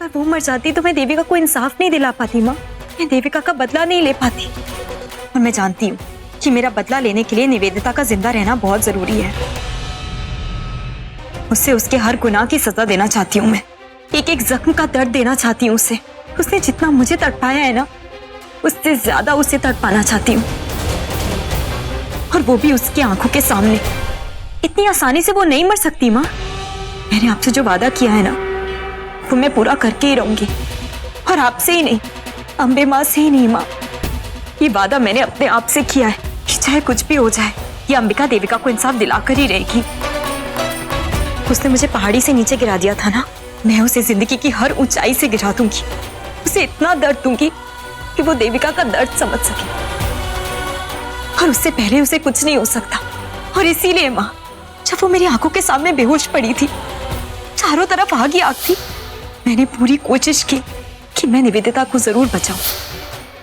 अगर वो मर जाती तो मैं देविका को इंसाफ नहीं दिला पाती माँ। मैं देविका का बदला नहीं ले पाती। और मैं जानती हूँ कि मेरा बदला लेने के लिए निवेदिता का जिंदा रहना बहुत जरूरी है। उसे उसके हर गुनाह की सजा देना चाहती हूँ मैं। एक एक जख्म का दर्द देना चाहती हूँ उसे। उसने जितना मुझे तड़पाया है ना, उससे ज्यादा उसे तड़पाना चाहती हूँ। और वो भी उसकी आंखों के सामने। इतनी आसानी से वो नहीं मर सकती माँ। मैंने आपसे जो वादा किया है ना, वो मैं पूरा करके ही रहूंगी। और आपसे ही नहीं, अम्बे माँ से ही नहीं माँ। ये वादा मैंने अपने आप से किया है कि चाहे कुछ भी हो जाए, ये अंबिका देविका को इंसाफ दिलाकर ही रहेगी। उसने मुझे पहाड़ी से नीचे गिरा दिया था ना, मैं उसे जिंदगी की हर ऊंचाई से गिरा दूंगी। उसे इतना दर्द दूंगी कि वो देविका का दर्द समझ सके। और उससे पहले उसे कुछ नहीं हो सकता। और इसीलिए माँ, जब वो मेरी आंखों के सामने बेहोश पड़ी थी, चारों तरफ आग ही आग थी, मैंने पूरी कोशिश की कि मैं निवेदिता को जरूर बचाऊं।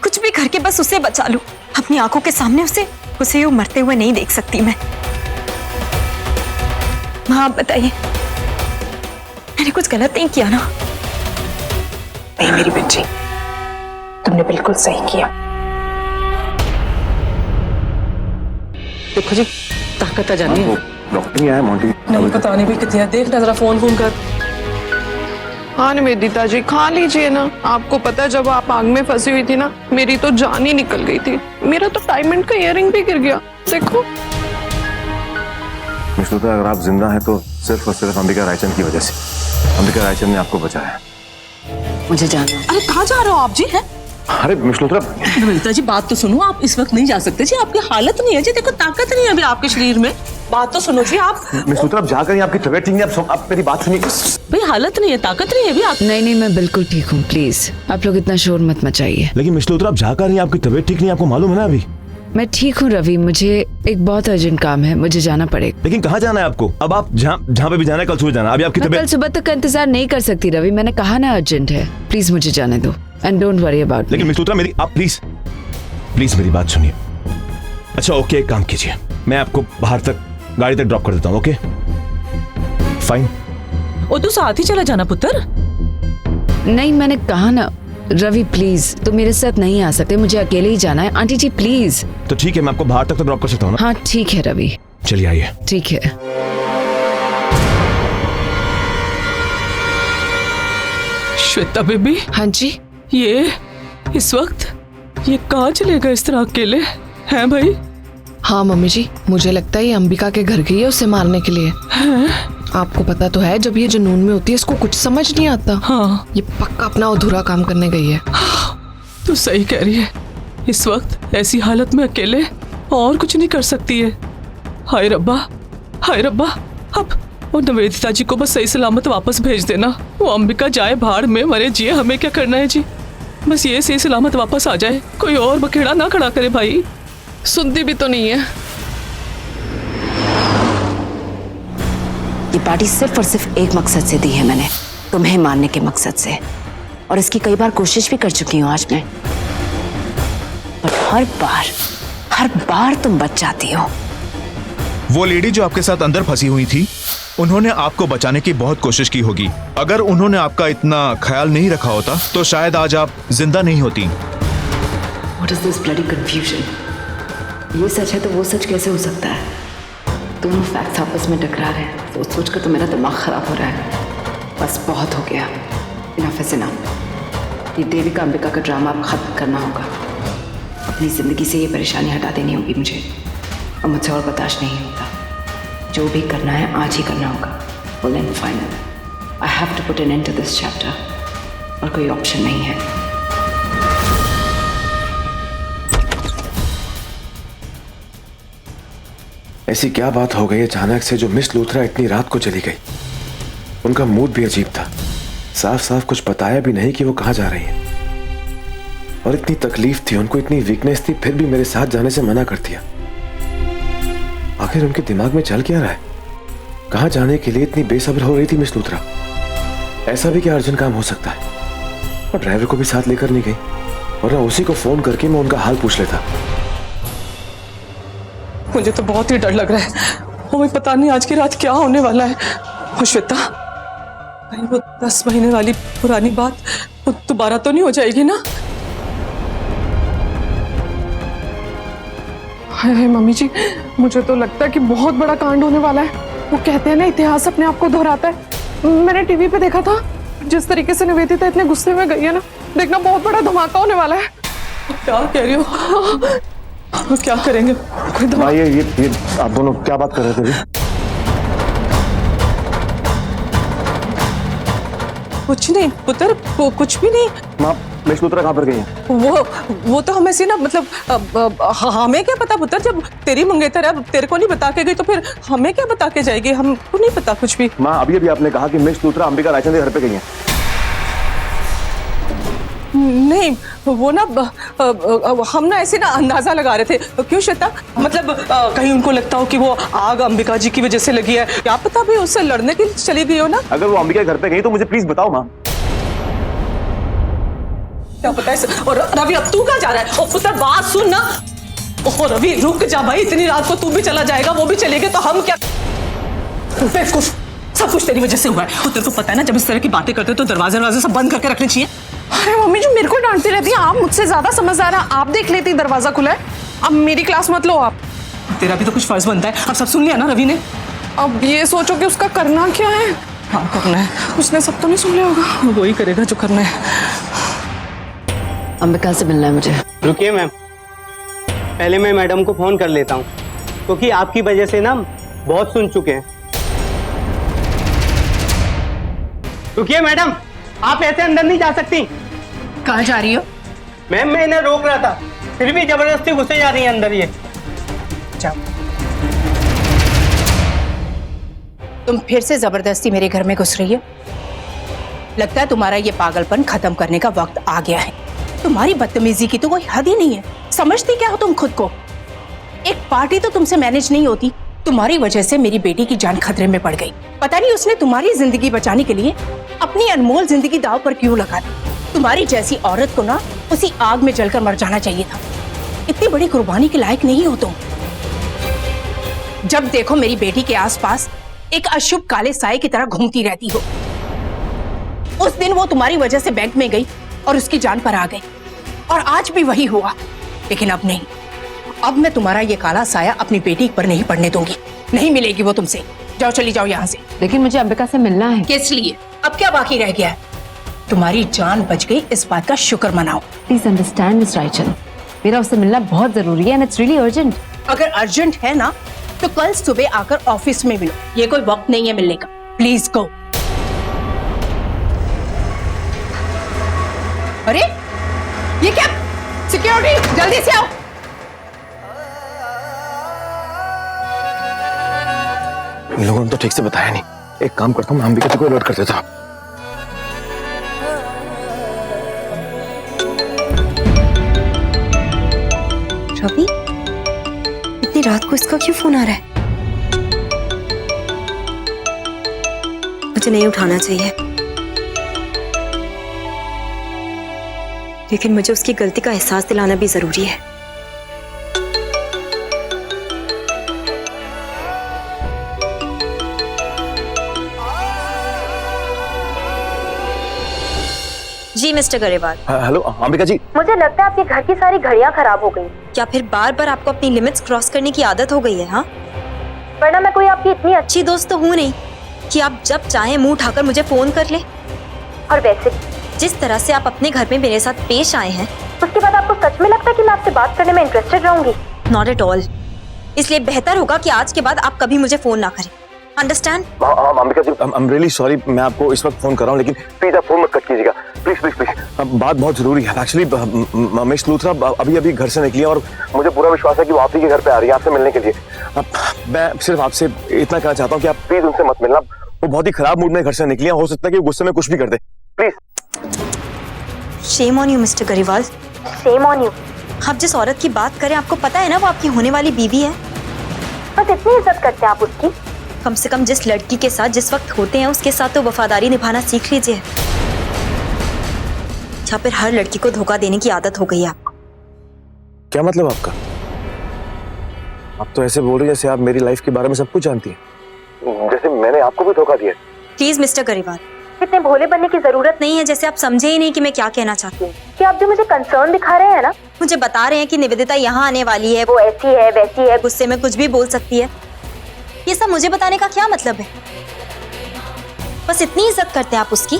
कुछ भी करके बस उसे बचा लूं। अपनी आंखों के सामने उसे यूं मरते हुए नहीं देख सकती मैं। माँ आप बताइए, मैंने कुछ गलत नहीं किया ना? नहीं मेरी बच्ची, तुमने बिल्कुल सही किया। देखो जी, ताकत आ जानी है। डॉक्टर नहीं आया मोंटी? नहीं पता नहीं भी कितनी है, देखना जरा फोन कर। हाँ निवेदिता जी, खा लीजिए ना। आपको पता है जब आप आग में फंसी हुई थी ना, मेरी तो जान ही निकल गई थी। मेरा तो डायमंड का इयररिंग भी गिर गया, देखो। मिश्रुता, अगर आप जिंदा हैं तो सिर्फ और सिर्फ अंबिका रायचंद की वजह से। अंबिका रायचंद ने आपको बचाया। मुझे जाना। अरे कहाँ जा रहे हो आप जी? है अरे मिश्रुता, निवेदिता जी बात तो सुनो। आप इस वक्त नहीं जा सकते जी, आपकी हालत नहीं है जी। देखो ताकत नहीं है अभी आपके शरीर में। बात तो सुनो जी आप। मिश्रुता, आप जाकर आपकी तबीयत ठीक नहीं, आप मेरी बात सुनिए। भाई हालत नहीं है, ताकत नहीं है अभी आप। नहीं मैं बिल्कुल ठीक हूँ। प्लीज आप लोग इतना शोर मत मचाइए। लेकिन मिश्रुता, आप जाकर नहीं, आपकी तबीयत ठीक नहीं, आपको मालूम है ना अभी। मैं ठीक हूँ रवि, मुझे एक बहुत अर्जेंट काम है, मुझे जाना पड़ेगा। लेकिन कहाँ जाना है आपको? अब आप जहाँ पे भी जाना है, कल सुबह जाना। अभी आपकी मैं तबीयत। कल सुबह तक का इंतजार नहीं कर सकती रवि, मैंने कहा ना अर्जेंट है। प्लीज मुझे जाने दो एंड डोंट वरी अबाउट। लेकिन मिश्रुता, मेरी आप प्लीज मेरी बात सुनिए। अच्छा ओके, एक काम कीजिए, मैं आपको बाहर तक गाड़ी तक ड्रॉप कर देता हूँ। Okay fine. ओ तू साथ ही चला जाना पुत्र। नहीं मैंने कहा ना रवि, प्लीज तुम मेरे साथ नहीं आ सकते, मुझे अकेले ही जाना है। Aunty ji please. तो ठीक है, मैं आपको बाहर तक तो ड्रॉप कर सकता हूँ ना? हाँ ठीक है रवि। चलिए आइए। ठीक है। श्वेता बेबी। हाँ जी। ये इस वक्त ये कहाँ चले गए इस तरह अकेले हैं भाई? हाँ मम्मी जी, मुझे लगता है ये अंबिका के घर गई है उसे मारने के लिए। आपको पता तो है, जब ये जुनून में होती है इसको कुछ समझ नहीं आता। हाँ ये पक्का अपना अधूरा काम करने गई है। तू सही कह रही है। इस वक्त ऐसी हालत में अकेले और कुछ नहीं कर सकती है। हाय रब्बा, हाय रब्बा। अब वो निवेदिता जी को बस सही सलामत वापस भेज देना। वो अंबिका जाए भाड़ में, मरे जिए, हमें क्या करना है जी। बस ये सही सलामत वापस आ जाए, कोई और बखेड़ा ना खड़ा करे भाई। सुनती भी तो नहीं है। ये पार्टी सिर्फ और सिर्फ एक मकसद से दी है मैंने, तुम्हें मारने के मकसद से। और इसकी कई बार कोशिश भी कर चुकी हूँ आज मैं, पर हर बार तुम बच जाती हो। वो लेडी जो आपके साथ अंदर फंसी हुई थी, उन्होंने आपको बचाने की बहुत कोशिश की होगी। अगर उन्होंने आपका इतना ख्याल नहीं रखा होता तो शायद आज आप जिंदा नहीं होती। What is this bloody confusion? ये सच है तो वो सच कैसे हो सकता है? दोनों फैक्ट्स आपस में टकरा रहे हैं। सोच कर तो मेरा दिमाग खराब हो रहा है। बस बहुत हो गया, इनफ इज इनफ। ये देविका अंबिका का ड्रामा अब खत्म करना होगा। अपनी जिंदगी से ये परेशानी हटा देनी होगी मुझे, और मुझसे और बर्दाश्त नहीं होता। जो भी करना है आज ही करना होगा, full and final. I have to put an end to this chapter, और कोई ऑप्शन नहीं है। ऐसी क्या बात हो गई अचानक से जो मिस लूथरा इतनी रात को चली गई? उनका मूड भी अजीब था, साफ साफ कुछ बताया भी नहीं कि वो कहाँ जा रही है। और इतनी तकलीफ थी उनको, इतनी वीकनेस थी, फिर भी मेरे साथ जाने से मना कर दिया। आखिर उनके दिमाग में चल क्या रहा है? कहाँ जाने के लिए इतनी बेसब्र हो रही थी मिस लूथरा? ऐसा भी क्या अर्जेंट काम हो सकता है? और ड्राइवर को भी साथ लेकर नहीं गई, वरना उसी को फोन करके मैं उनका हाल पूछ लेता। मुझे तो बहुत ही डर लग रहा है। वो पता नहीं आज की रात क्या होने वाला है। श्वेता, कहीं वो 10 महीने वाली पुरानी बात वो दोबारा तो नहीं हो जाएगी ना? हाय हाय मम्मी जी, मुझे तो लगता है कि बहुत बड़ा कांड होने वाला है। वो कहते हैं ना, इतिहास अपने आप को दोहराता है। मैंने टीवी पे देखा था, जिस तरीके से निवेदिता इतने गुस्से में गई है ना, देखना बहुत बड़ा धमाका होने वाला है। क्या कह रही हो? क्या करेंगे? कोई दवा? ये आप दोनों क्या बात कर रहे थे अभी? कुछ नहीं पुत्र, वो कुछ भी नहीं। माँ, मिस लूथरा कहाँ पर गई है? वो तो हमें से ना, मतलब हमें क्या पता पुत्र, जब तेरी मंगेतर है, तेरे को नहीं बता के गई तो फिर हमें क्या बता के जाएगी? हमको नहीं पता कुछ भी। माँ, अभी आपने कहा कि मिस लूथरा अंबिका रायचंद के घर पे गई है। नहीं, वो ना हम ना ऐसे ना अंदाजा लगा रहे थे। क्यों श्वेता? मतलब कहीं उनको लगता हो कि वो आग अंबिका जी की वजह से लगी है, क्या पता भी उससे लड़ने के लिए चली गई हो ना। अगर वो अंबिका के घर पे गई तो मुझे प्लीज बताओ माँ। क्या पता है। और रवि, अब तू कहाँ जा रहा है? और पुत्र बात सुन ना। ओह रवि, रुक जा भाई, इतनी रात को तू भी चला जाएगा, वो भी चलेगा तो हम क्या? बेवकूफ, सब कुछ तेरी वजह से हुआ है। तेरे को पता है ना, जब इस तरह की बातें करते तो दरवाजे सब बंद करके रखने चाहिए। अरे मम्मी जी, मेरे को डांटती रहती है, आप मुझसे ज्यादा समझदार हैं। आप देख लेती दरवाजा खुला है। अब मेरी क्लास मत लो आप। तेरा भी तो कुछ फर्ज बनता है। अब सब सुन लिया ना रवि ने? अब ये सोचो कि उसका करना क्या है। हाँ, करना है। उसने सब तो नहीं सुन लिया होगा। वही करेगा जो करना है। अंबिका से मिलना है मुझे। रुकिए मैम, पहले मैं मैडम को फोन कर लेता हूँ, क्योंकि आपकी वजह से ना बहुत सुन चुके हैं। रुकिए मैडम, आप ऐसे अंदर नहीं जा सकती। कहाँ जा रही हो? मैम, मैं इन्हें रोक रहा था, फिर भी जबरदस्ती घुसे जा रही है अंदर ये। जाओ। तुम फिर से जबरदस्ती मेरे घर में घुस रही हो। लगता है तुम्हारा ये पागलपन खत्म करने का वक्त आ गया है। तुम्हारी बदतमीजी की तो कोई हद ही नहीं है। समझती क्या हो तुम खुद को? एक पार्टी तो तुमसे मैनेज नहीं होती। तुम्हारी वजह से मेरी बेटी की जान खतरे में पड़ गई। पता नहीं उसने तुम्हारी जिंदगी बचाने के लिए अपनी अनमोल जिंदगी दांव पर क्यों लगा दी। तुम्हारी जैसी औरत को ना उसी आग में जलकर मर जाना चाहिए था। इतनी बड़ी कुर्बानी के लायक नहीं हो तुम। जब देखो मेरी बेटी के आसपास एक अशुभ काले साए की तरह घूमती रहती हो। उस दिन वो तुम्हारी वजह से बैंक में गई और उसकी जान पर आ गई, और आज भी वही हुआ। लेकिन अब नहीं, अब मैं तुम्हारा ये काला साया अपनी बेटी पर नहीं पड़ने दूंगी। नहीं मिलेगी वो तुमसे। जाओ, चली जाओ यहाँ से। लेकिन मुझे अंबिका से मिलना है। किस लिए? अब क्या बाकी रह गया है? तुम्हारी जान बच गई, इस बात का शुक्र मनाओ। प्लीज अंडरस्टैंड मिस रायचंद, मेरा उससे मिलना बहुत जरूरी है एंड इट्स रियली अर्जेंट। अगर अर्जेंट है ना तो कल सुबह आकर ऑफिस में मिलो। ये कोई वक्त नहीं है मिलने का। Please go. अरे ये क्या? सिक्योरिटी, जल्दी से आओ। इन लोगों ने तो ठीक से बताया नहीं। एक काम करता हूँ, अंबिका को अलर्ट कर देता हूँ। रवि, इतनी रात को इसका क्यों फोन आ रहा है? मुझे नहीं उठाना चाहिए, लेकिन मुझे उसकी गलती का एहसास दिलाना भी जरूरी है। जी मिस्टर गरेवाल। हेलो अंबिका जी। मुझे लगता है आपके घर की सारी घड़ियां खराब हो गई। क्या फिर बार बार आपको अपनी लिमिट्स क्रॉस करने की आदत हो गई है? हाँ, वरना मैं कोई आपकी इतनी अच्छी दोस्त तो हूँ नहीं कि आप जब चाहे मुंह उठाकर मुझे फोन कर ले। और वैसे जिस तरह से आप अपने घर में मेरे साथ पेश आए हैं, उसके बाद आपको सच में लगता है कि मैं आपसे बात करने में इंटरेस्टेड रहूंगी? Not at all. इसलिए बेहतर होगा कि आज के बाद आप कभी मुझे फोन ना करें। Understand? Ambika ji, I am really sorry. मैं आपको इस वक्त फोन कर रहा हूँ, लेकिन प्लीज आप फोन मत कट कीजिएगा। प्लीज प्लीज प्लीज, बात बहुत जरूरी है। एक्चुअली मिस लूथरा अभी घर से निकली है और मुझे पूरा विश्वास है कि वो आप ही के घर पे आ रही है आपसे मिलने के लिए। मैं सिर्फ आपसे इतना कहना चाहता हूँ कि आप प्लीज उनसे मत मिलना। वो बहुत ही खराब मूड में घर से निकली है। हो सकता है कि वो गुस्से में कुछ भी कर दे। Please. Shame on you mister Grewal, shame on you. आप जिस औरत की बात करें, आपको पता है ना वो आपकी होने वाली बीवी है। बस इतनी इज्जत करते हैं आप उसकी। कम से कम जिस लड़की के साथ जिस वक्त होते हैं उसके साथ तो वफादारी निभाना सीख लीजिए। या फिर हर लड़की को धोखा देने की आदत हो गई है आपको। क्या मतलब आपका? आप तो ऐसे बोल रही जैसे आप मेरी लाइफ के बारे में सब कुछ जानती हैं, जैसे मैंने आपको भी धोखा दिया। प्लीज मिस्टर गरेवाल, इतने भोले बनने की जरूरत नहीं है, जैसे आप समझे ही नहीं कि मैं क्या कहना चाहती हूँ। कि आप जो मुझे कंसर्न दिखा रहे हैं ना, मुझे बता रहे हैं कि निवेदिता यहाँ आने वाली है, वो ऐसी है वैसी है, गुस्से में कुछ भी बोल सकती है, ये सब मुझे बताने का क्या मतलब है? बस इतनी इज्जत करते हैं आप उसकी,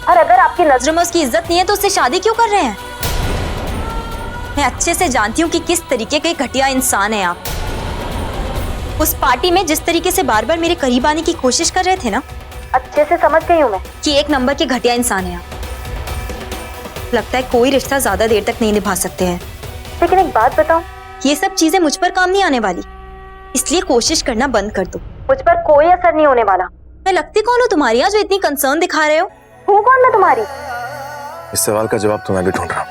और अगर आपकी नजरों में उसकी इज्जत नहीं है तो उससे शादी क्यों कर रहे हैं? मैं अच्छे से जानती हूँ कि किस तरीके के घटिया इंसान है आप। उस पार्टी में जिस तरीके से बार बार मेरे करीब आने की कोशिश कर रहे थे ना, अच्छे से समझ गई हूँ मैं कि एक नंबर के घटिया इंसान है आप। लगता है कोई रिश्ता ज्यादा देर तक नहीं निभा सकते हैं। लेकिन एक बात बताऊं, ये सब चीजें मुझ पर काम नहीं आने वाली, इसलिए कोशिश करना बंद कर दो। मुझ पर कोई असर नहीं होने वाला। मैं लगती कौन हूँ तुम्हारी जो इतनी कंसर्न दिखा रहे हो? हूँ कौन मैं तुम्हारी? इस सवाल का जवाब तो मैं भी ढूंढ रहा हूँ।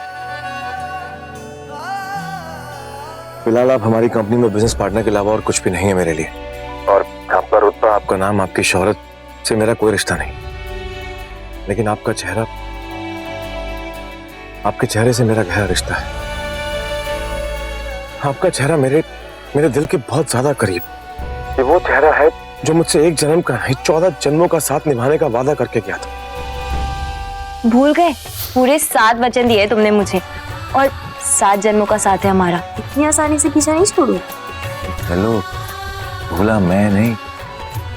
फिलहाल आप हमारी कंपनी में बिजनेस पार्टनर के अलावा और कुछ भी नहीं है मेरे लिए, और आपका रुतबा, आपका नाम, आपकी शोहरत से मेरा कोई रिश्ता नहीं। लेकिन आपका चेहरा, आपके चेहरे से मेरा गहरा रिश्ता है। आपका चेहरा मेरे दिल के बहुत ज्यादा करीब। ये वो चेहरा है जो मुझसे एक जन्म का नहीं 14 जन्मों का साथ निभाने का वादा करके गया था। भूल गए? पूरे 7 वचन दिए तुमने मुझे, और 7 जन्मों का साथ है हमारा। इतनी आसानी से पीछा नहीं छोड़ू। हेलो, भूला मैं नहीं,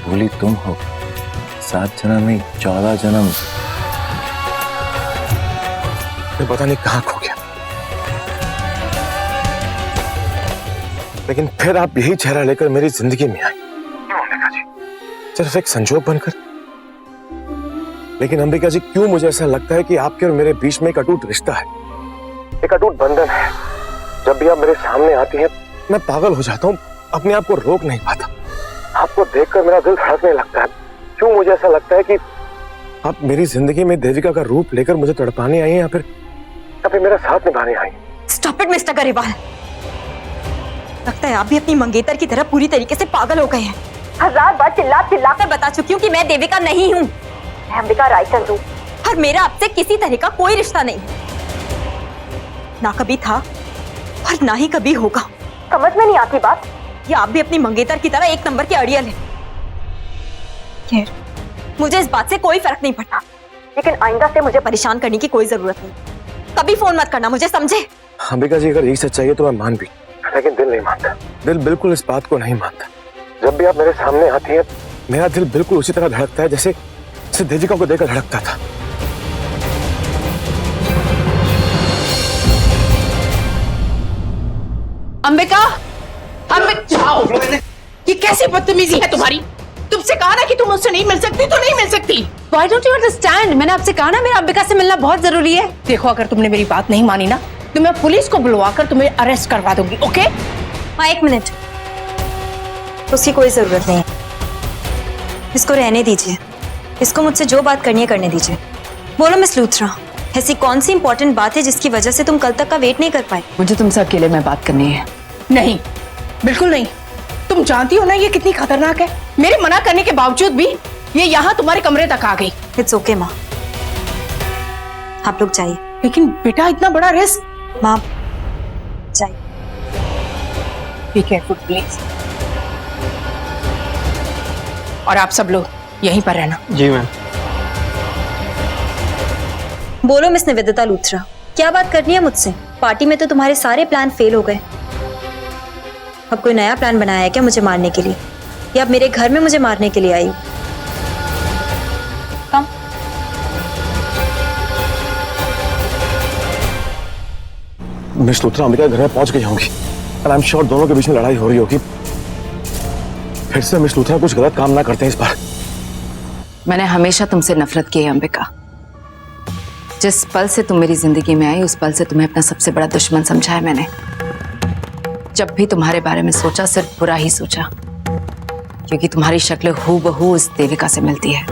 भूली तुम हो। 7 जन्म नहीं, 14 जन्म। मैं पता नहीं कहाँ खो गया, लेकिन फिर आप यही चेहरा लेकर मेरी जिंदगी में आए। क्यों अंबिका जी? सिर्फ एक संजोग बनकर? लेकिन अंबिका जी, क्यों मुझे ऐसा लगता है कि आपके और मेरे बीच में एक अटूट रिश्ता है, एक अटूट बंधन है। जब भी आप मेरे सामने आती हैं, मैं पागल हो जाता हूँ, अपने आप को रोक नहीं पाता। आपको देखकर मेरा दिल धड़कने लगता है। क्यों मुझे ऐसा लगता है कि आप मेरी जिंदगी में देविका का रूप लेकर मुझे तड़पाने आई हैं, या फिर मेरा साथ निभाने आई हैं। Stop it mister Grewal. लगता है आप भी अपनी मंगेतर की तरह पूरी तरीके से पागल हो गए हैं। 1000 बार चिल्ला कर बता चुकी हूँ कि मैं देविका नहीं हूँ, मैं अंबिका रायचंद हूँ, और मेरा आपसे किसी तरह का कोई रिश्ता नहीं, ना कभी था और ना ही कभी होगा। समझ में नहीं आती बात? ये आप भी अपनी मंगेतर की तरह एक नंबर के अड़ियल हैं। खैर, मुझे इस बात से कोई फर्क नहीं पड़ता, लेकिन आइंदा से मुझे परेशान करने की कोई जरूरत नहीं। कभी फोन मत करना मुझे, समझे? अंबिका जी, अगर यही सच्चाई है तो मैं मान भी, लेकिन दिल नहीं मानता। दिल बिल्कुल इस बात को नहीं मानता। जब भी आप मेरे सामने आती हैं, मेरा दिल बिल्कुल उसी तरह धड़कता है जैसे देविका को देखकर धड़कता था। अंबिका, जाओ। ये कैसी बदतमीजी है तुम्हारी? तुमसे कहा ना कि तुम मुझसे नहीं मिल सकती, तो नहीं मिल सकती। Why don't you understand? मैंने आपसे कहा ना, मेरा अंबिका से मिलना बहुत जरूरी है। देखो, अगर तुमने मेरी बात नहीं मानी ना, तो मैं पुलिस को बुलवाकर तुम्हें अरेस्ट करवा दूंगी। ओके? हाँ, 1 मिनट, उसकी कोई जरूरत नहीं है। इसको रहने दीजिए, इसको मुझसे जो बात करनी है करने दीजिए। बोलो मिस लूथरा, ऐसी कौन सी इंपॉर्टेंट बात है जिसकी वजह से तुम कल तक का वेट नहीं कर पाए? मुझे तुमसे अकेले में बात करनी है। नहीं, बिल्कुल नहीं। तुम जानती हो ना ये कितनी खतरनाक है। मेरे मना करने के बावजूद भी ये यहाँ तुम्हारे कमरे तक आ गई। इट्स ओके माँ, आप लोग जाइए। लेकिन बेटा, इतना बड़ा रिस्क। माँ जाइए। Be careful please. और आप सब लोग यहीं पर रहना। जी मैम। बोलो मिस निवेदिता लूथरा, क्या बात करनी है मुझसे? पार्टी में तो तुम्हारे सारे प्लान फेल हो गए। अब कोई नया प्लान बनाया है क्या मुझे मारने के लिए, या अब मेरे घर में मुझे मारने के लिए आई हो? कम। मिस लूथरा अंबिका घर में पहुंच गई होंगी, और आई एम श्योर दोनों के बीच में लड़ाई हो रही होगी। फिर से मिस लूथरा कुछ गलत काम ना करते हैं इस बार। मैंने हमेशा तुमसे नफरत की है अंबिका। जिस पल से तुम मेरी जिंदगी में आई, उस पल से तुम्हें अपना सबसे बड़ा दुश्मन समझा है मैंने। जब भी तुम्हारे बारे में सोचा, सिर्फ बुरा ही सोचा, क्योंकि तुम्हारी शक्ल हूबहू उस देविका से मिलती है।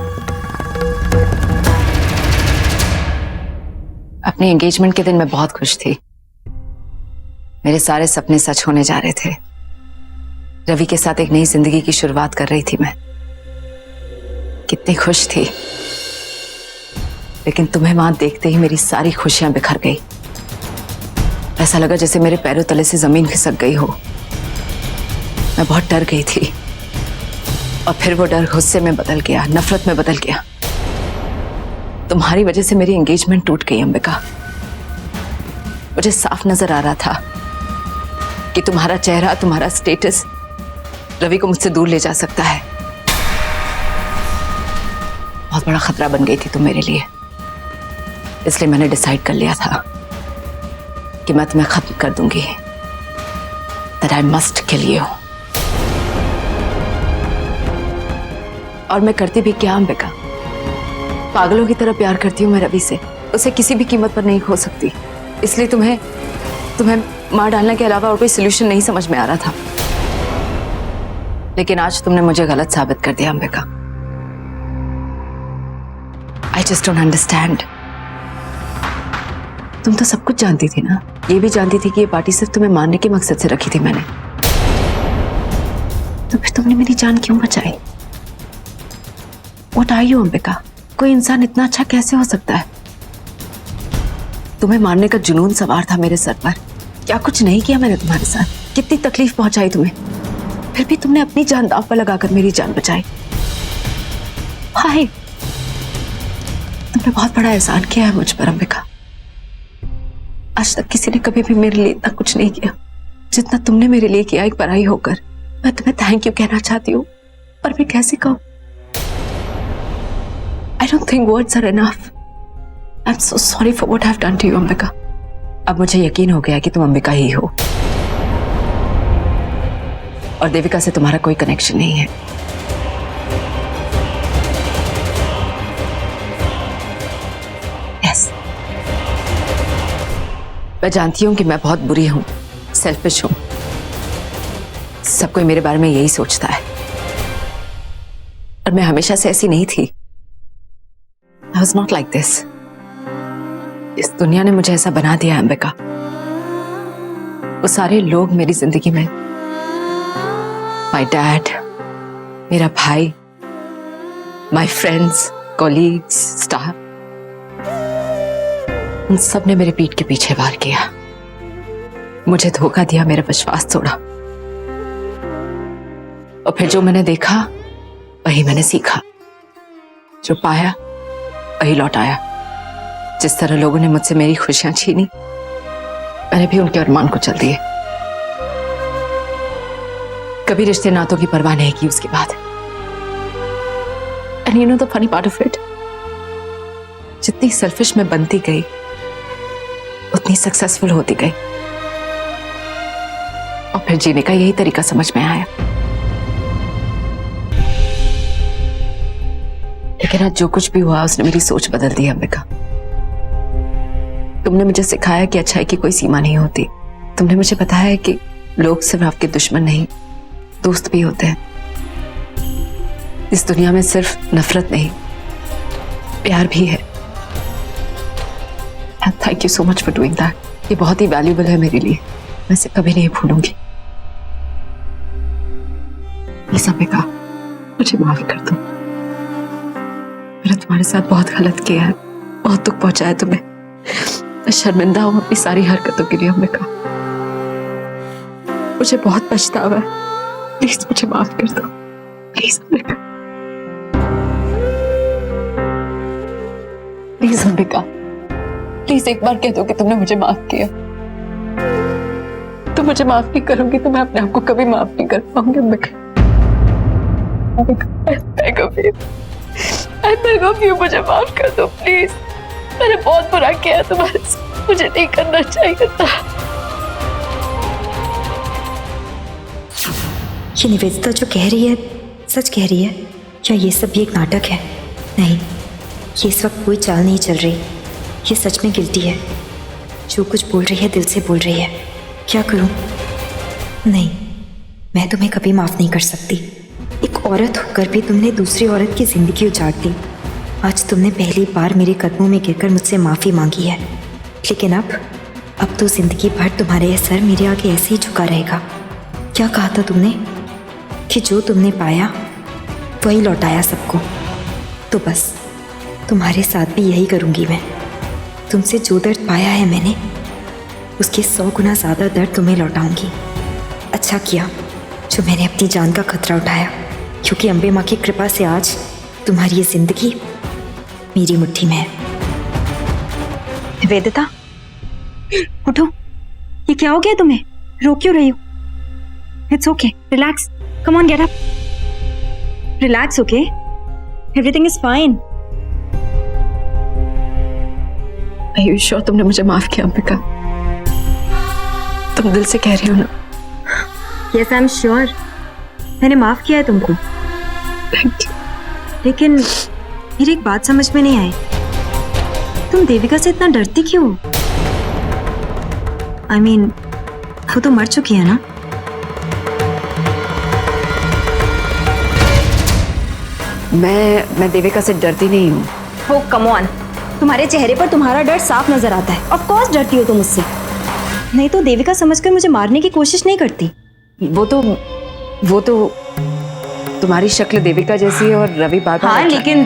अपने एंगेजमेंट के दिन मैं बहुत खुश थी। मेरे सारे सपने सच होने जा रहे थे। रवि के साथ एक नई जिंदगी की शुरुआत कर रही थी मैं। कितनी खुश थी, लेकिन तुम्हें वहां देखते ही मेरी सारी खुशियां बिखर गई। ऐसा लगा जैसे मेरे पैरों तले से जमीन खिसक गई हो। मैं बहुत डर गई थी, और फिर वो डर गुस्से में बदल गया, नफरत में बदल गया। तुम्हारी वजह से मेरी एंगेजमेंट टूट गई अंबिका। मुझे साफ नजर आ रहा था कि तुम्हारा चेहरा, तुम्हारा स्टेटस रवि को मुझसे दूर ले जा सकता है। बहुत बड़ा खतरा बन गई थी तुम मेरे लिए, इसलिए मैंने डिसाइड कर लिया था कि मैं तुम्हें खत्म कर दूंगी। That I must kill you। और मैं करती भी क्या अंबिका? पागलों की तरह प्यार करती हूँ मैं रवि से, उसे किसी भी कीमत पर नहीं खो सकती। इसलिए तुम्हें मार डालने के अलावा और कोई सोल्यूशन नहीं समझ में आ रहा था। लेकिन आज तुमने मुझे गलत साबित कर दिया Ambika. I just don't understand। तुम तो सब कुछ जानती थी ना, ये भी जानती थी कि ये पार्टी सिर्फ तुम्हें मारने के मकसद से रखी थी मैंने, तो फिर तुमने मेरी जान क्यों बचाई? What are you Ambika? कोई इंसान इतना अच्छा कैसे हो सकता है? तुम्हें मारने का जुनून सवार था मेरे सर पर। क्या कुछ नहीं किया मैंने तुम्हारे साथ? कितनी तकलीफ पहुंचाई तुम्हें, फिर भी तुमने अपनी जान दांव पर लगाकर मेरी जान बचाई। हाय, तुमने बहुत बड़ा एहसान किया है मुझ पर अंबिका। आज तक किसी ने कभी भी मेरे लिए इतना कुछ नहीं किया जितना तुमने मेरे लिए किया, एक पराई होकर। मैं तुम्हें थैंक यू कहना चाहती हूँ, पर मैं कैसे कहूँ? I don't think words are enough। I'm so sorry for what I've done to you, Ambika. अब मुझे यकीन हो गया कि तुम अंबिका ही हो और देविका से तुम्हारा कोई कनेक्शन नहीं है। Yes। मैं जानती हूं कि मैं बहुत बुरी हूं, सेल्फिश हूं। सब कोई मेरे बारे में यही सोचता है, और मैं हमेशा से ऐसी नहीं थी। I was not like this। इस दुनिया ने मुझे ऐसा बना दिया अंबिका। वो सारे लोग मेरी जिंदगी में, माय डैड, मेरा भाई, माय फ्रेंड्स, कॉलीग्स, स्टाफ, उन सब ने मेरे पीठ के पीछे वार किया, मुझे धोखा दिया, मेरा विश्वास तोड़ा। और फिर जो मैंने देखा वही मैंने सीखा, जो पाया वही लौट आया। जिस तरह लोगों ने मुझसे मेरी खुशियां छीनी, मैंने भी उनके अरमान को चल दिए। कभी रिश्ते नातों की परवाह नहीं की उसके बाद। And you know the funny part of it, जितनी सेल्फिश मैं बनती गई उतनी सक्सेसफुल होती गई, और फिर जीने का यही तरीका समझ में आया। लेकिन आज जो कुछ भी हुआ उसने मेरी सोच बदल दी अंबिका। तुमने मुझे सिखाया कि अच्छाई की कोई सीमा नहीं होती। तुमने मुझे बताया कि लोग सिर्फ आपके दुश्मन नहीं, दोस्त भी होते हैं। इस दुनिया में सिर्फ नफरत नहीं, प्यार भी है। Thank you so much for doing that. ये बहुत ही वैल्यूएबल है मेरे लिए, मैं इसे कभी नहीं भूलूंगी। प्लीज अंबिका, मुझे माफ कर दो। मैंने तुम्हारे साथ बहुत गलत किया है, बहुत दुख पहुंचाया तुम्हें। मैं शर्मिंदा हूं अपनी सारी हरकतों के लिए अंबिका। मुझे बहुत पछतावा है, प्लीज मुझे माफ कर दो, please Ambika, please Ambika, please एक बार कह दो कि तुमने मुझे माफ किया। तुम मुझे माफ नहीं करोगी तो मैं अपने आप को कभी माफ नहीं कर पाऊंगी Ambika. I beg of you, मुझे माफ कर दो प्लीज। मैंने बहुत बुरा किया तुम्हारे साथ, मुझे नहीं करना चाहिए था। ये निवेदिता जो कह रही है सच कह रही है, या ये सब भी एक नाटक है? नहीं, ये इस वक्त कोई चाल नहीं चल रही। ये सच में गिल्टी है, जो कुछ बोल रही है दिल से बोल रही है। क्या करूं? नहीं, मैं तुम्हें कभी माफ नहीं कर सकती। एक औरत होकर भी तुमने दूसरी औरत की जिंदगी उजाड़ दी। आज तुमने पहली बार मेरे कदमों में गिरकर मुझसे माफ़ी मांगी है, लेकिन अब तो जिंदगी भर तुम्हारे यह सर मेरे आगे ऐसे ही झुका रहेगा। क्या कहा था तुमने कि जो तुमने पाया वही लौटाया सबको? तो बस तुम्हारे साथ भी यही करूँगी मैं। तुमसे जो दर्द पाया है मैंने, उसके 100 गुना ज़्यादा दर्द तुम्हें लौटाऊंगी। अच्छा किया जो मैंने अपनी जान का खतरा उठाया, क्योंकि अम्बे माँ की कृपा से आज तुम्हारी ये जिंदगी मेरी मुट्ठी में है। निवेदिता, उठो। ये क्या हो गया तुम्हें? रो क्यों रही हो? It's okay, relax, come on, get up, relax, okay, everything is fine. Are you sure तुमने मुझे माफ किया अंबिका? तुम दिल से कह रही हो ना? यस, आई एम श्योर, मैंने माफ किया है तुमको। लेकिन मेरी एक बात समझ में नहीं आई, तुम देविका से इतना डरती क्यों? आई मीन, वो तो मर चुकी है ना? मैं देविका से डरती नहीं हूँ। हो कम ऑन, तुम्हारे चेहरे पर तुम्हारा डर साफ नजर आता है। ऑफ कोर्स डरती हो तुम मुझसे, नहीं तो देविका समझकर मुझे मारने की कोशिश नहीं करती। वो तो तुम्हारी शक्ल देविका जैसी है और रवि बात। हाँ, लेकिन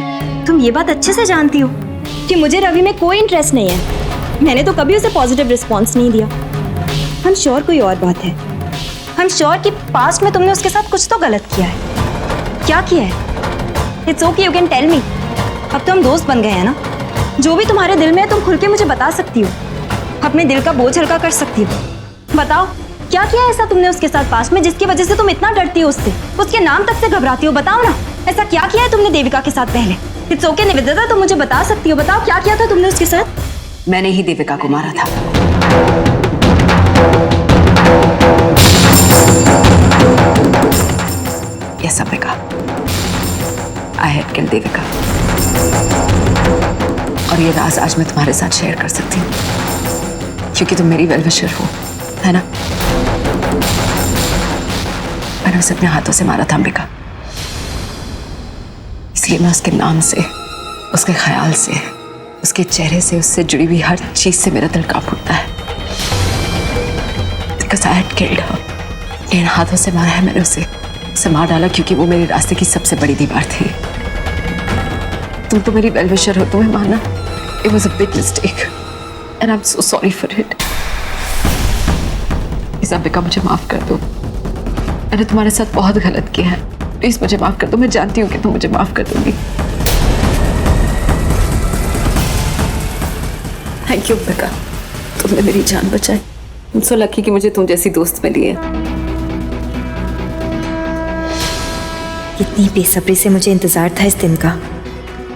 तुम ये बात अच्छे से जानती हो कि मुझे रवि में कोई इंटरेस्ट नहीं है। मैंने तो कभी उसे पॉजिटिव रिस्पॉन्स नहीं दिया। हम श्योर कोई और बात है। हम श्योर कि पास्ट में तुमने उसके साथ कुछ तो गलत किया है। क्या किया है? It's okay, you can tell me. अब तो हम दोस्त बन गए हैं ना। जो भी तुम्हारे दिल में है तुम खुल के मुझे बता सकती हो, अपने दिल का बोझ हल्का कर सकती हो। बताओ, क्या किया ऐसा तुमने उसके साथ पास्ट में जिसकी वजह से तुम इतना डरती हो उससे, उसके नाम तक से घबराती हो? बताओ ना, ऐसा क्या किया है तुमने देविका के साथ पहले? इट्स ओके निवेदिता, तुम मुझे बता सकती हो। बताओ, क्या किया था तुमने उसके साथ? मैंने ही देविका को मारा था। Yes Ambika, I had killed Devika. और ये राज आज मैं तुम्हारे साथ शेयर कर सकती हूँ क्योंकि तुम मेरी वेल विशर हो, है ना? मैंने उसे अपने हाथों से मारा था अंबिका, इसलिए मैं उसके नाम से, उसके ख्याल से, उसके चेहरे से, उससे जुड़ी हुई हर चीज से मेरा दिल कांप उठता है। Because I had killed her। इन हाथों से मारा है मैंने उसे मार डाला क्योंकि वो मेरे रास्ते की सबसे बड़ी दीवार थी। तुम तो मेरी वेल विशर हो, तुम्हें मारना it was a big mistake and I'm so sorry for it। इस अंबिका, मुझे माफ कर दो, मैंने तुम्हारे साथ बहुत गलत किया है। प्लीज मुझे माफ कर दो, मैं जानती हूँ कि तुम मुझे माफ कर दोगी। थैंक यू अंबिका, तुमने मेरी जान बचाई। I'm so lucky कि मुझे तुम जैसी दोस्त मिली है। कितनी बेसब्री से मुझे इंतजार था इस दिन का।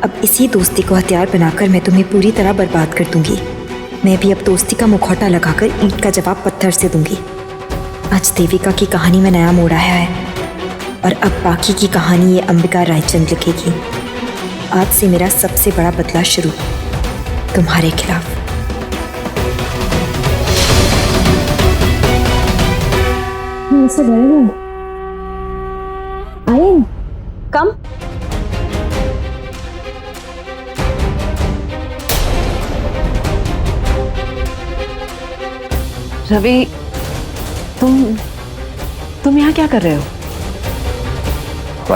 अब इसी दोस्ती को हथियार बनाकर मैं तुम्हें पूरी तरह बर्बाद कर दूंगी। मैं भी अब दोस्ती का मुखौटा लगाकर ईंट का जवाब पत्थर से दूंगी। आज देविका की कहानी में नया मोड़ आया है और अब बाकी की कहानी ये अंबिका रायचंद लिखेगी। आज से मेरा सबसे बड़ा बदला शुरू तुम्हारे खिलाफ। कम। रवि, तुम यहाँ क्या कर रहे हो?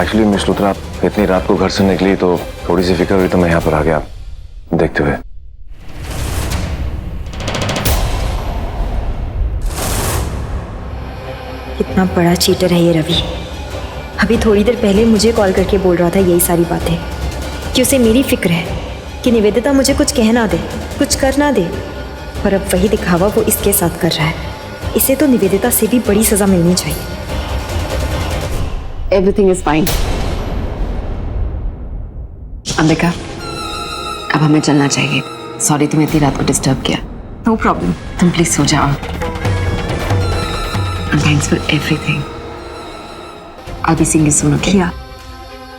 एक्चुअली मिस लूथरा इतनी रात को घर से निकली तो थोड़ी सी फिक्र हुई तो मैं यहाँ पर आ गया देखते हुए। कितना बड़ा चीटर है ये रवि। अभी थोड़ी देर पहले मुझे कॉल करके बोल रहा था यही सारी बातें कि उसे मेरी फिक्र है कि निवेदिता मुझे कुछ कह ना दे, कुछ कर ना दे। और अब वही दिखावा वो इसके साथ कर रहा है। इसे तो निवेदिता से भी बड़ी सजा मिलनी चाहिए। एवरीथिंग इज फाइन अंबिका, अब हमें चलना चाहिए। सॉरी तुम्हें इतनी रात को डिस्टर्ब किया। नो प्रॉब्लम, तुम प्लीज सो जाओ। Thanks for everything. I'll be seeing you soon, okay? Yeah.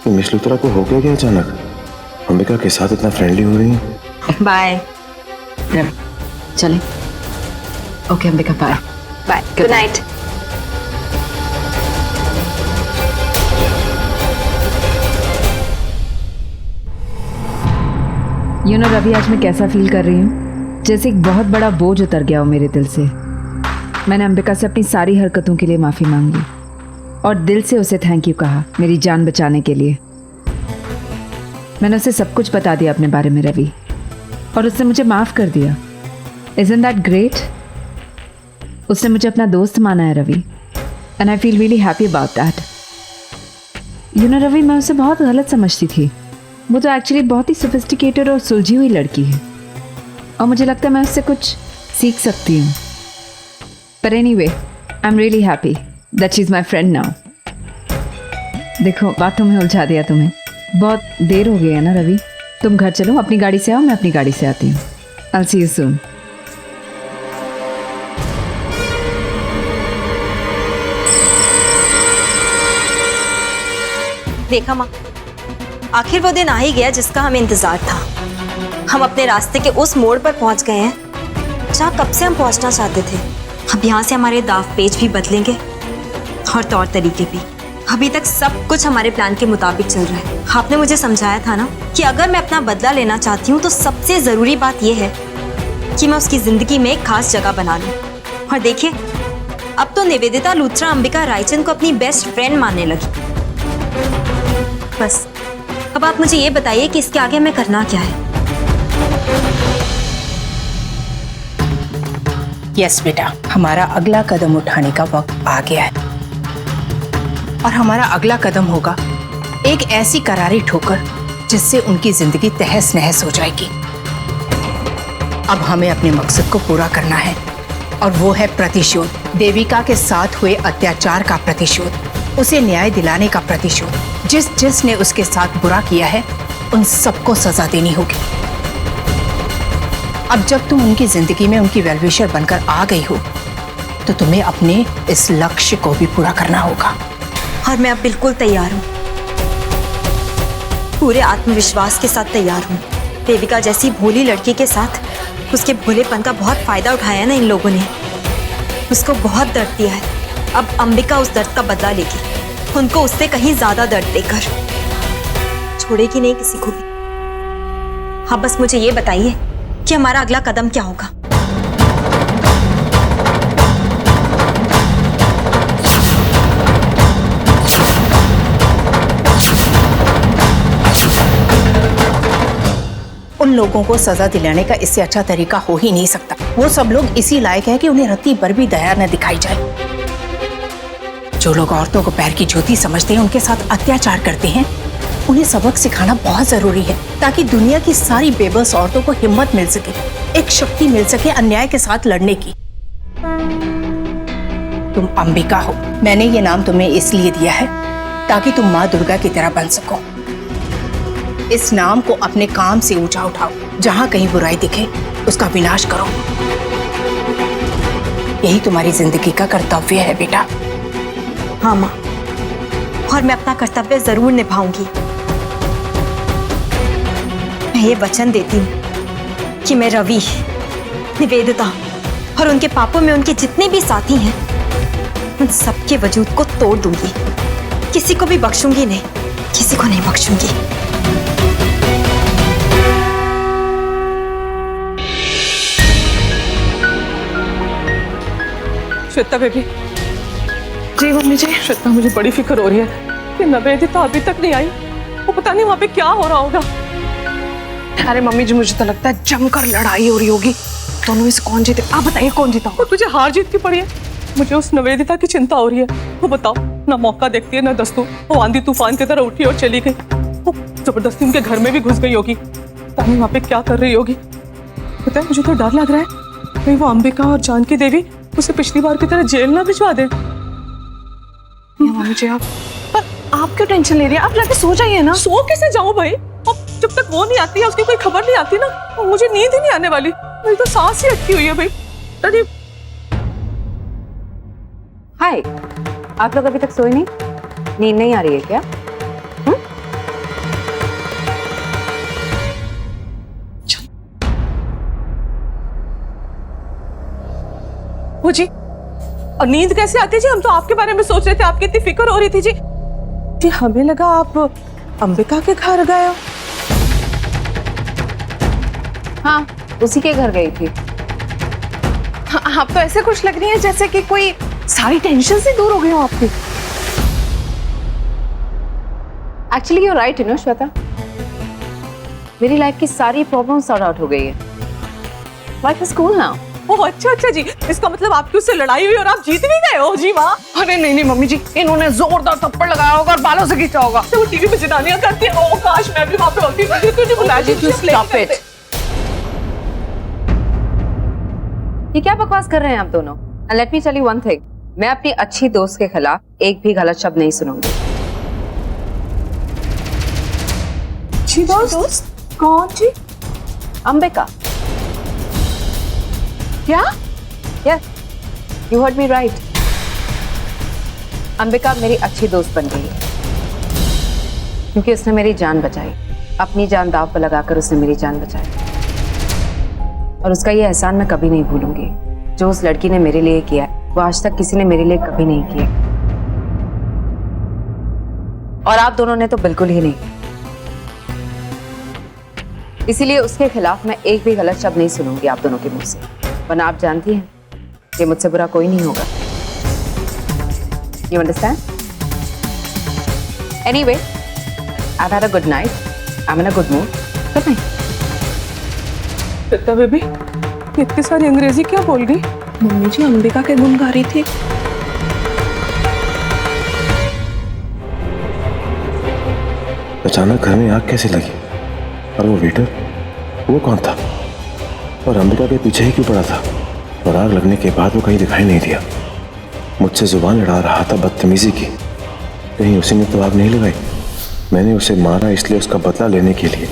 Miss Luthra को हो गया क्या अचानक? अंबिका के साथ इतना फ्रेंडली हो रही है। बाय। चलें? Okay Ambika, bye. Bye, good night. You know Ravi, आज मैं कैसा फील कर रही हूँ? जैसे एक बहुत बड़ा बोझ उतर गया हो मेरे दिल से। मैंने अंबिका से अपनी सारी हरकतों के लिए माफ़ी मांगी और दिल से उसे थैंक यू कहा मेरी जान बचाने के लिए। मैंने उसे सब कुछ बता दिया अपने बारे में रवि, और उसने मुझे माफ़ कर दिया। Isn't that great? उसने मुझे अपना दोस्त माना है Ravi, and I feel really happy about that. You know Ravi, मैं उसे बहुत गलत समझती थी। वो तो एक्चुअली बहुत ही सोफिस्टिकेटेड और सुलझी हुई लड़की है, और मुझे लगता है मैं उससे कुछ सीख सकती हूँ। पर anyway, I am really happy that she is my friend now. देखो, बातों में उलझा दिया तुम्हें। बहुत देर हो गई है ना रवि, तुम घर चलो, अपनी गाड़ी से आओ, मैं अपनी गाड़ी से आती हूँ। I'll see you soon. देखा माँ, आखिर वो दिन आ ही गया जिसका हमें इंतजार था। हम अपने रास्ते के उस मोड़ पर पहुंच गए हैं जहाँ कब से हम पहुंचना चाहते थे। अब यहाँ से हमारे दाव पेच भी बदलेंगे और तौर तरीके भी। अभी तक सब कुछ हमारे प्लान के मुताबिक चल रहा है। आपने मुझे समझाया था ना कि अगर मैं अपना बदला लेना चाहती हूँ तो सबसे जरूरी बात यह है कि मैं उसकी जिंदगी में एक खास जगह बना लूं। और देखिए, अब तो निवेदिता लूथरा अंबिका रायचंद को अपनी बेस्ट फ्रेंड मानने लगी। बस अब आप मुझे ये बताइए कि इसके आगे हमें करना क्या है। यस बेटा, हमारा अगला कदम उठाने का वक्त आ गया है और हमारा अगला कदम होगा एक ऐसी करारी ठोकर जिससे उनकी जिंदगी तहस नहस हो जाएगी। अब हमें अपने मकसद को पूरा करना है और वो है प्रतिशोध। देविका के साथ हुए अत्याचार का प्रतिशोध, उसे न्याय दिलाने का प्रतिशोध। जिसने उसके साथ बुरा किया है उन सबको सजा देनी होगी। अब जब तुम उनकी जिंदगी में उनकी वेलविशर बनकर आ गई हो तो तुम्हें अपने इस लक्ष्य को भी पूरा करना होगा। और मैं अब बिल्कुल तैयार हूँ, पूरे आत्मविश्वास के साथ तैयार हूँ। देविका जैसी भोली लड़की के साथ उसके भोलेपन का बहुत फायदा उठाया ना इन लोगों ने। उसको बहुत दर्द दिया है। अब अंबिका उस दर्द का बदला लेगी, उनको उससे कहीं ज्यादा दर्द देकर। छोड़ेगी नहीं किसी को भी। हाँ, बस मुझे ये बताइए कि हमारा अगला कदम क्या होगा। उन लोगों को सजा दिलाने का इससे अच्छा तरीका हो ही नहीं सकता। वो सब लोग इसी लायक है कि उन्हें रत्ती भर भी दया न दिखाई जाए। जो लोग औरतों को पैर की ज्योति समझते हैं, उनके साथ अत्याचार करते हैं, उन्हें सबक सिखाना बहुत जरूरी है ताकि दुनिया की सारी बेबस औरतों को हिम्मत मिल सके, एक शक्ति मिल सके अन्याय के साथ लड़ने की। तुम अंबिका हो। मैंने ये नाम तुम्हें इसलिए दिया है ताकि तुम माँ दुर्गा की तरह बन सको। इस नाम को अपने काम से ऊंचा उठाओ। जहां कहीं बुराई दिखे उसका विनाश करो। यही तुम्हारी जिंदगी का कर्तव्य है बेटा। हाँ माँ, और मैं अपना कर्तव्य जरूर निभाऊंगी। मैं ये वचन देती हूँ कि मैं रवि, निवेदिता और उनके पापों में उनके जितने भी साथी हैं, उन सबके वजूद को तोड़ दूंगी। किसी को भी बख्शूंगी नहीं, किसी को नहीं बख्शूंगी। श्वेता बेबी। जी मम्मी जी। श्वेता, मुझे बड़ी फिक्र हो रही है कि निवेदिता अभी तक नहीं आई। वो पता नहीं वहाँ पे क्या हो रहा होगा। अरे मम्मी जी, मुझे तो लगता है जमकर लड़ाई हो रही होगी। दोनों में से कौन जीते? आप बताइए कौन जीता होगा? मुझे हार जीत की पड़ी है। मुझे उस निवेदिता की चिंता हो रही है। वो बताओ, ना मौका देखती है ना दस्तूर। वो आंधी तूफान की तरह उठी और चली गई। वो जबरदस्ती उनके घर में भी घुस गई होगी। पता नहीं वहाँ पे क्या कर रही होगी। पता है, मुझे तो डर लग रहा है कहीं वो अंबिका और जानकी देवी उसे पिछली बार की तरह जेल ना भिजवा दे। मम्मी जी, आप क्यों टेंशन ले रही है? आप जाके सो जाइए ना। सो कैसे जाऊं भाई? अब जब तक वो नहीं आती है, उसकी कोई खबर नहीं आती ना, तो मुझे नींद ही नहीं आने वाली। मेरी तो सांस ही अटकी हुई है भाई। अरे हाय, आप लोग अभी तक सोए नहीं? नींद नहीं आ रही है क्या? वो जी, और नींद कैसे आती जी? हम तो आपके बारे में सोच रहे थे, आपकी इतनी फिक्र हो रही थी जी। हमें लगा आप अंबिका के घर गए हो। हाँ, उसी के घर गई थी। हाँ, आप तो ऐसे कुछ लग रही है जैसे कि कोई सारी टेंशन से दूर हो गई हो आपकी। Actually you right, you know Shweta, मेरी लाइफ की सारी प्रॉब्लम सॉर्ट आउट हो गई है। Life is cool now. Oh अच्छा जी, इसका मतलब आपकी उससे लड़ाई हुई और आप जीत भी गए हो जी। वाह। अरे नहीं मम्मी जी, इन्होंने जोरदार थप्पड़ लगाया होगा और बालों से खींचा होगा। तो वो टीवी पे जनानियां करती है। ओह काश मैं भी वहां पे होती। मुझे क्यों नहीं बुलाया जी? Stop it. ये क्या बकवास कर रहे हैं आप दोनों? And let me tell you one thing, मैं अपनी अच्छी दोस्त के खिलाफ एक भी गलत शब्द नहीं सुनूंगी। अच्छी दोस्त? कौन जी? अंबिका। क्या? Yes, you heard me right. Ambika मेरी अच्छी दोस्त बन गई है क्योंकि उसने मेरी जान बचाई। अपनी जान दांव पर लगाकर उसने मेरी जान बचाई, और उसका ये एहसान मैं कभी नहीं भूलूंगी। जो उस लड़की ने मेरे लिए किया वो आज तक किसी ने मेरे लिए कभी नहीं किया, और आप दोनों ने तो बिल्कुल ही नहीं। इसीलिए उसके खिलाफ मैं एक भी गलत शब्द नहीं सुनूंगी आप दोनों के मुंह से, वरना आप जानती हैं कि मुझसे बुरा कोई नहीं होगा। You understand? Anyway, I've had a good night. I'm in a good mood. Good night. Shweta baby, इतनी सारी अंग्रेजी क्या बोल गई? मम्मी जी अंबिका के गुण गा रही थी। अचानक घर में आग कैसे लगी? और वो वेटर, वो कौन था? और अंबिका के पीछे ही क्यों पड़ा था? और आग लगने के बाद वो कहीं दिखाई नहीं दिया। मुझसे जुबान लड़ा रहा था बदतमीजी की। कहीं उसी ने तो आग नहीं लगाई? मैंने उसे मारा इसलिए उसका बदला लेने के लिए।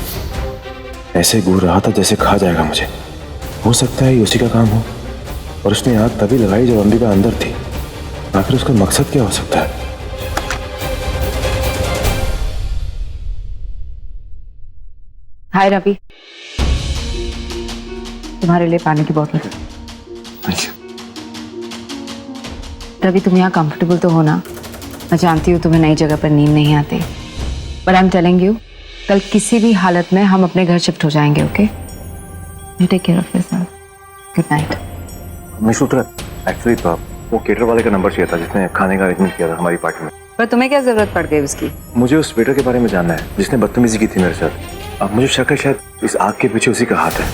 ऐसे घूर रहा था जैसे खा जाएगा मुझे। हो सकता है ये उसी का काम हो, और उसने आग तभी लगाई जब अंबिका अंदर थी। आखिर उसका मकसद क्या हो सकता है? हाय रवि, तुम्हारे लिए पानी की बोतल। रवि, तुम यहाँ कंफर्टेबल तो हो ना? मैं जानती हूँ तुम्हें नई जगह पर नींद नहीं आती, पर आई एम टेलिंग यू, कल किसी भी हालत में हम अपने घर शिफ्ट हो जाएंगे। Okay, you take care of yourself. Good night. Miss Luthra, actually वो केटर वाले का नंबर चाहिए था जिसने खाने का अरेंजमेंट किया था हमारी पार्टी में। पर तुम्हें क्या जरूरत पड़ गई उसकी? मुझे उस वेटर के बारे में जानना है जिसने बदतमीजी की थी मेरे साथ। अब मुझे शक है शायद इस आग के पीछे उसी का हाथ है।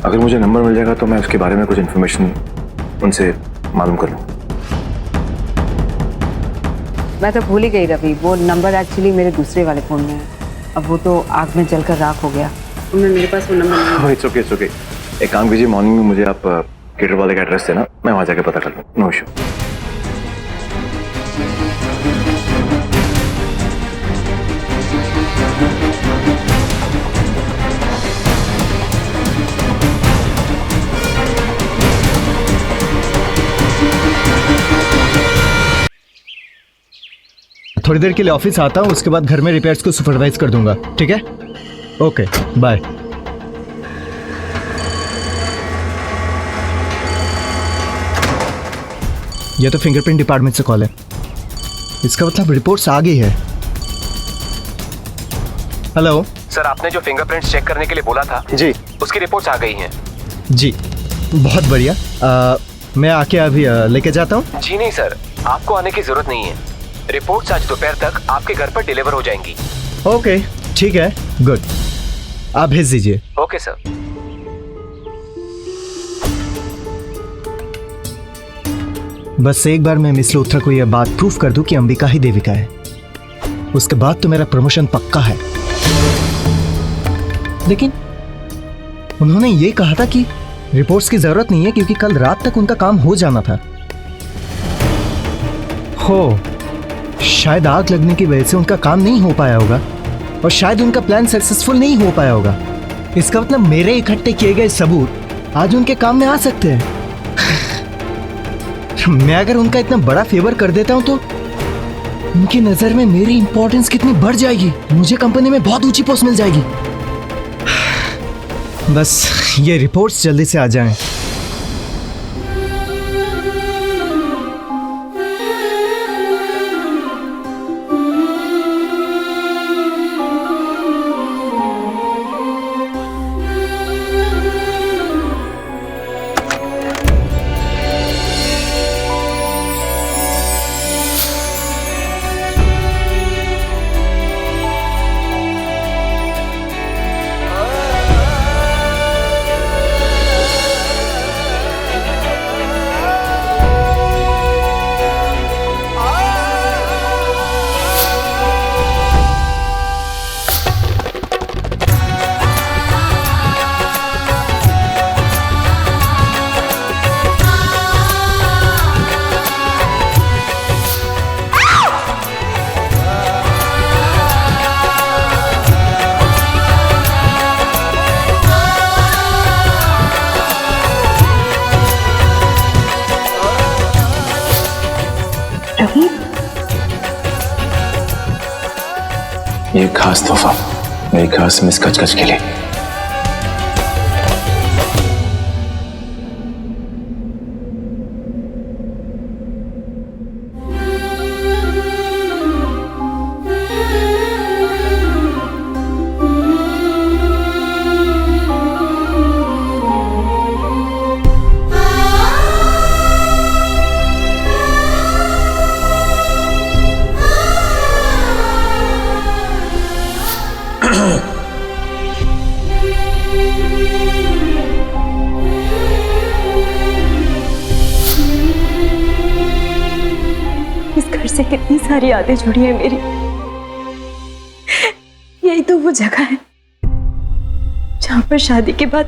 अगर मुझे नंबर मिल जाएगा तो मैं उसके बारे में कुछ इन्फॉर्मेशन उनसे मालूम कर लूँ। मैं तो भूल ही गई रवि, वो नंबर एक्चुअली मेरे दूसरे वाले फोन में है। अब वो तो आग में जलकर राख हो गया, मेरे पास वो नंबर नहीं है। It's okay, it's okay. एक काम कीजिए, मॉर्निंग में मुझे आप केटर वाले का एड्रेस देना, मैं वहाँ जाके पता कर लूँ। No issue. थोड़ी देर के लिए ऑफिस आता हूँ, उसके बाद घर में रिपेयर्स को सुपरवाइज कर दूंगा। ठीक है? Okay, bye. ये तो फिंगरप्रिंट डिपार्टमेंट से कॉल है। इसका मतलब रिपोर्ट्स आ गई है। हेलो सर, आपने जो फिंगरप्रिंट्स चेक करने के लिए बोला था जी, उसकी रिपोर्ट्स आ गई हैं। जी बहुत बढ़िया। मैं आके अभी लेके जाता हूँ। जी नहीं सर, आपको आने की जरूरत नहीं है। रिपोर्ट्स आज दोपहर तक आपके घर पर डिलीवर हो जाएंगी। ओके ठीक है, गुड। आप भेज दीजिए। Okay sir. बस एक बार मैं मिस लूथरा को यह बात प्रूफ कर दूं कि अंबिका ही देविका है, उसके बाद तो मेरा प्रमोशन पक्का है। लेकिन उन्होंने ये कहा था कि रिपोर्ट्स की जरूरत नहीं है क्योंकि कल रात तक उनका काम हो जाना था। हो, शायद आग लगने की वजह से उनका काम नहीं हो पाया होगा और शायद उनका प्लान सक्सेसफुल नहीं हो पाया होगा। इसका मतलब मेरे इकट्ठे किए गए सबूत आज उनके काम में आ सकते हैं। मैं अगर उनका इतना बड़ा फेवर कर देता हूं तो उनकी नजर में मेरी इंपॉर्टेंस कितनी बढ़ जाएगी। मुझे कंपनी में बहुत ऊंची पोस्ट मिल जाएगी। बस ये रिपोर्ट्स जल्दी से आ जाएं। ये खास तोहफा मेरी खास मिस कचकच के लिए। से कितनी सारी यादें जुड़ी है मेरी। यही तो वो जगह है जहां पर शादी के बाद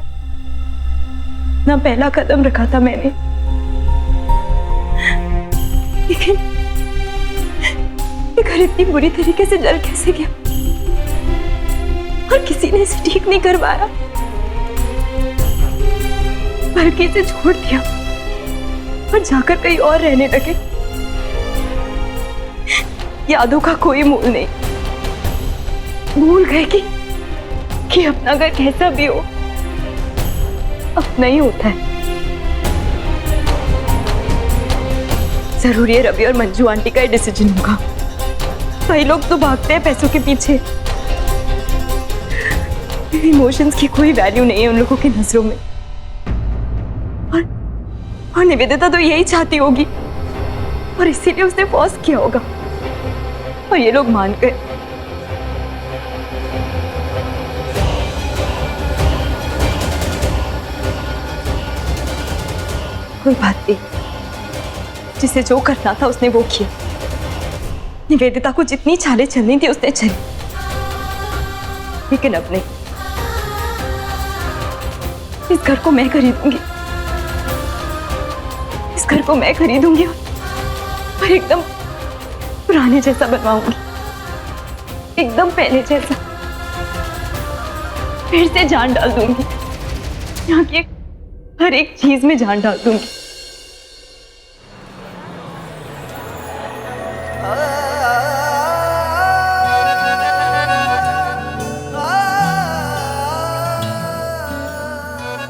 ना पहला कदम रखा था मैंने, लेकिन ये घर इतनी बुरी तरीके से जल कैसे गया और किसी ने इसे ठीक नहीं करवाया, बल्कि इसे छोड़ दिया और जाकर कहीं और रहने लगे। यादों का कोई मूल नहीं, भूल गए कि अपना घर कैसा भी हो अपना ही होता है। जरूर ये रवि और मंजू आंटी का ही डिसीजन होगा। कई लोग तो भागते हैं पैसों के पीछे, इमोशंस की कोई वैल्यू नहीं है उन लोगों की नजरों में। और निवेदिता तो यही चाहती होगी और इसीलिए उसने फोर्स किया होगा और ये लोग मान गए। कोई बात नहीं, जिसे जो करना था उसने वो किया। निवेदिता को जितनी चालें चलनी थी उसने चली, लेकिन अब नहीं। इस घर को मैं खरीदूंगी, इस घर को मैं खरीदूंगी और एकदम पुराने जैसा बनवाऊंगी, एकदम पहले जैसा। फिर से जान डाल दूंगी, यहाँ की हर एक चीज में जान डाल दूंगी।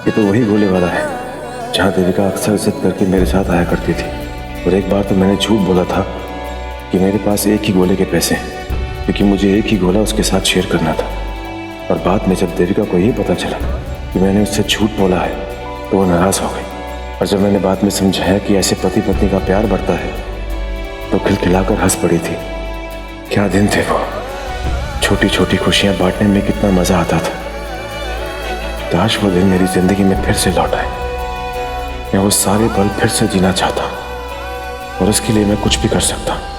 ये तो वही गोले वाला है जहाँ देविका अक्सर जिद करके मेरे साथ आया करती थी। और एक बार तो मैंने झूठ बोला था कि मेरे पास एक ही गोले के पैसे हैं, क्योंकि मुझे एक ही गोला उसके साथ शेयर करना था। और बाद में जब देविका को ये पता चला कि मैंने उससे झूठ बोला है तो वो नाराज हो गई। और जब मैंने बाद में समझाया कि ऐसे पति पत्नी का प्यार बढ़ता है तो खिलखिलाकर हंस पड़ी थी। क्या दिन थे वो, छोटी छोटी खुशियां बांटने में कितना मजा आता था। काश वो दिन मेरी जिंदगी में फिर से लौट आए। मैं वो सारे पल फिर से जीना चाहता हूं और उसके लिए मैं कुछ भी कर सकता हूं।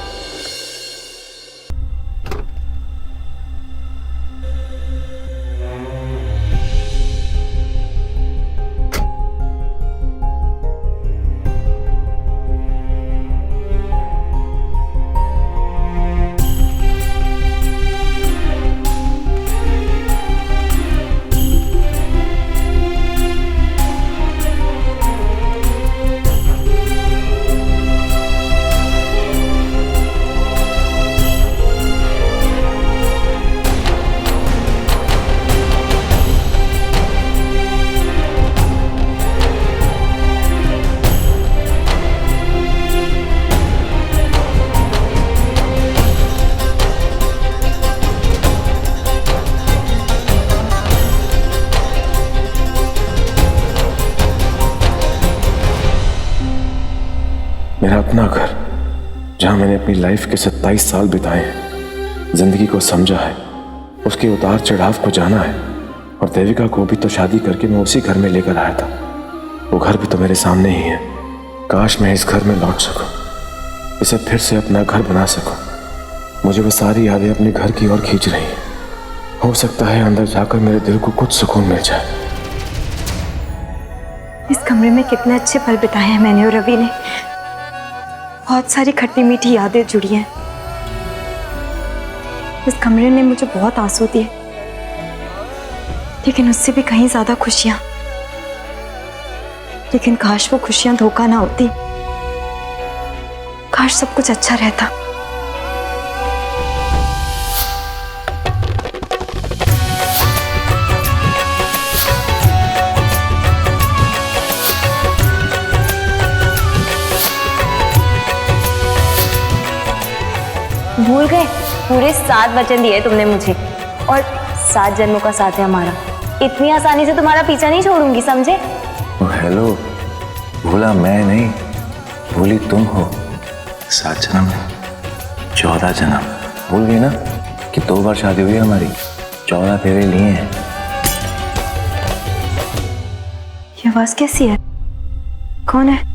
मेरा अपना घर, जहां मैंने अपनी लाइफ के 27 साल बिताए हैं, जिंदगी को समझा है, उसके उतार चढ़ाव को जाना है। और देविका को भी तो शादी करके मैं उसी घर में लेकर आया था। वो घर भी तो मेरे सामने ही है। काश मैं इस घर में लौट सकूं, इसे फिर से अपना घर बना सकूं। मुझे वो सारी यादें अपने घर की ओर खींच रही हैं। हो सकता है अंदर जाकर मेरे दिल को कुछ सुकून मिल जाए। इस कमरे में कितने अच्छे पल बिताए हैं मैंने और रवि ने। बहुत सारी खट्टी मीठी यादें जुड़ी हैं। इस कमरे ने मुझे बहुत आंसू दिए, लेकिन उससे भी कहीं ज्यादा खुशियां। लेकिन काश वो खुशियां धोखा ना होती, काश सब कुछ अच्छा रहता। भूल गए? पूरे 7 वचन दिए तुमने मुझे और 7 जन्मों का साथ है हमारा। इतनी आसानी से तुम्हारा पीछा नहीं छोड़ूंगी, समझे? हेलो, भूला मैं नहीं, भूली तुम हो। 7 जन्म 14 जन्म भूल गई ना कि 2 बार शादी हुई है हमारी, 14 तेरे लिए हैं। ये आवाज कैसी है? कौन है?